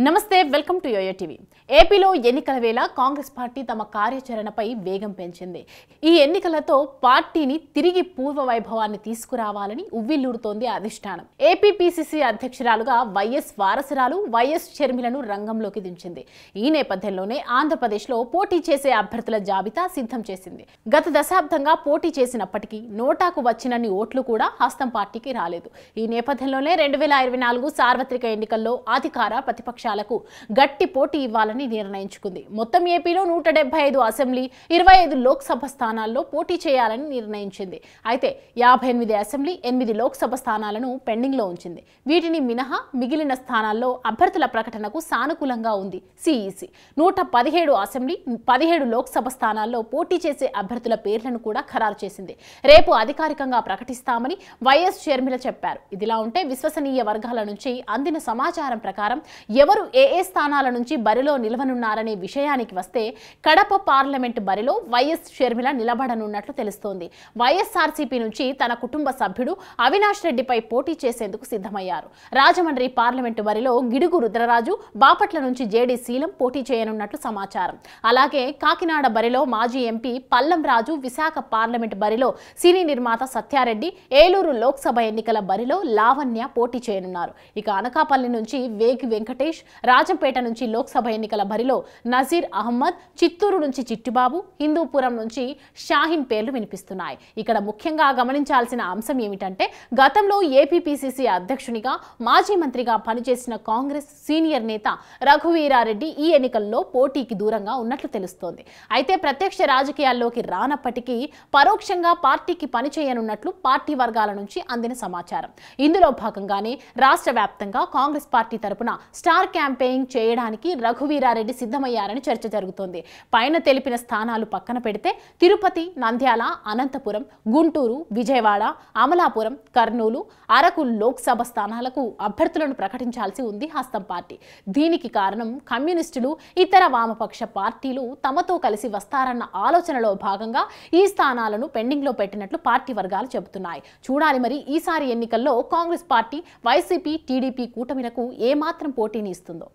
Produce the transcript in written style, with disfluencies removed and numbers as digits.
నమస్తే welcome to yo-yo TV. ఏపీలో ఎన్నికల వేళ కాంగ్రెస్ పార్టీ తమ కార్యాచరణపై వేగం పెంచింది. ఈ ఎన్నికలతో పార్టీని తిరిగి పూర్వ వైభవాన్ని తీసుకురావాలని ఉవ్విల్లూరుతోంది అధిష్టానం. ఏపీపీసీసీ అధ్యక్షురాలుగా వైఎస్ వారసురాలు వైఎస్ షర్మిలను రంగంలోకి దించింది. ఈ నేపథ్యంలోనే ఆంధ్రప్రదేశ్లో పోటీ చేసే అభ్యర్థుల జాబితా సిద్ధం చేసింది. గత దశాబ్దంగా పోటీ చేసినప్పటికీ నోటాకు వచ్చినన్ని ఓట్లు కూడా హస్తం పార్టీకి రాలేదు. ఈ నేపథ్యంలోనే 2024 సార్వత్రిక ఎన్నికల్లో అధికార ప్రతిపక్షాలకు గట్టి పోటీ ఇవ్వాలని నిర్ణయించుకుంది. మొత్తం ఏపీలో 175 అసెంబ్లీ, 25 లోక్సభ స్థానాల్లో పోటీ చేయాలని నిర్ణయించింది. అయితే 58 అసెంబ్లీ, 8 లోక్సభ స్థానాలను పెండింగ్లో ఉంచింది. వీటిని మినహా మిగిలిన స్థానాల్లో అభ్యర్థుల ప్రకటనకు సానుకూలంగా ఉంది సిఈసి. 117 అసెంబ్లీ, 17 లోక్సభ స్థానాల్లో పోటీ చేసే అభ్యర్థుల పేర్లను కూడా ఖరారు చేసింది. రేపు అధికారికంగా ప్రకటిస్తామని వైఎస్ షర్మిల చెప్పారు. ఇదిలా ఉంటే విశ్వసనీయ వర్గాల నుంచి అందిన సమాచారం ప్రకారం ఎవరు ఏ స్థానాల నుంచి బరిలో నిలవనున్నారనే విషయానికి వస్తే కడప పార్లమెంట్ బరిలో వైఎస్ షర్మిల నిలబడనున్నట్లు తెలుస్తోంది. వైఎస్ఆర్సీపీ నుంచి తన కుటుంబ సభ్యుడు అవినాష్ రెడ్డిపై పోటీ చేసేందుకు సిద్ధమయ్యారు. రాజమండ్రి పార్లమెంటు బరిలో గిడుగు రుద్రరాజు, బాపట్ల నుంచి జేడీ శీలం పోటీ చేయనున్నట్లు సమాచారం. అలాగే కాకినాడ బరిలో మాజీ ఎంపీ పల్లం రాజు, విశాఖ పార్లమెంట్ బరిలో సినీ నిర్మాత సత్యారెడ్డి, ఏలూరు లోక్సభ ఎన్నికల బరిలో లావణ్య పోటీ చేయనున్నారు. ఇక అనకాపల్లి నుంచి వేగి వెంకటేష్, రాజంపేట నుంచి లోక్సభ ఎన్నికల బరిలో నజీర్ అహ్మద్, చిత్తూరు నుంచి చిట్టిబాబు, హిందూపురం నుంచి షాహిన్ పేర్లు వినిపిస్తున్నాయి. ఇక్కడ ముఖ్యంగా గమనించాల్సిన అంశం ఏమిటంటే గతంలో ఏపీపీసీసీ అధ్యక్షునిగా, మాజీ మంత్రిగా పనిచేసిన కాంగ్రెస్ సీనియర్ నేత రఘువీరారెడ్డి ఈ ఎన్నికల్లో పోటీకి దూరంగా ఉన్నట్లు తెలుస్తోంది. అయితే ప్రత్యక్ష రాజకీయాల్లోకి రానప్పటికీ పరోక్షంగా పార్టీకి పనిచేయనున్నట్లు పార్టీ వర్గాల నుంచి అందిన సమాచారం. ఇందులో భాగంగానే రాష్ట్ర వ్యాప్తంగా కాంగ్రెస్ పార్టీ తరపున స్టార్ క్యాంపెయినింగ్ చేయడానికి రఘువీరారెడ్డి సిద్ధమయ్యారని చర్చ జరుగుతోంది. పైన తెలిపిన స్థానాలు పక్కన పెడితే తిరుపతి, నంద్యాల, అనంతపురం, గుంటూరు, విజయవాడ, అమలాపురం, కర్నూలు, అరకు లోక్సభ స్థానాలకు అభ్యర్థులను ప్రకటించాల్సి ఉంది హస్తం పార్టీ. దీనికి కారణం కమ్యూనిస్టులు, ఇతర వామపక్ష పార్టీలు తమతో కలిసి వస్తారన్న ఆలోచనలో భాగంగా ఈ స్థానాలను పెండింగ్లో పెట్టినట్లు పార్టీ వర్గాలు చెబుతున్నాయి. చూడాలి మరి ఈసారి ఎన్నికల్లో కాంగ్రెస్ పార్టీ వైసీపీ, టీడీపీ కూటమిలకు ఏమాత్రం పోటీని ఇస్తుందో.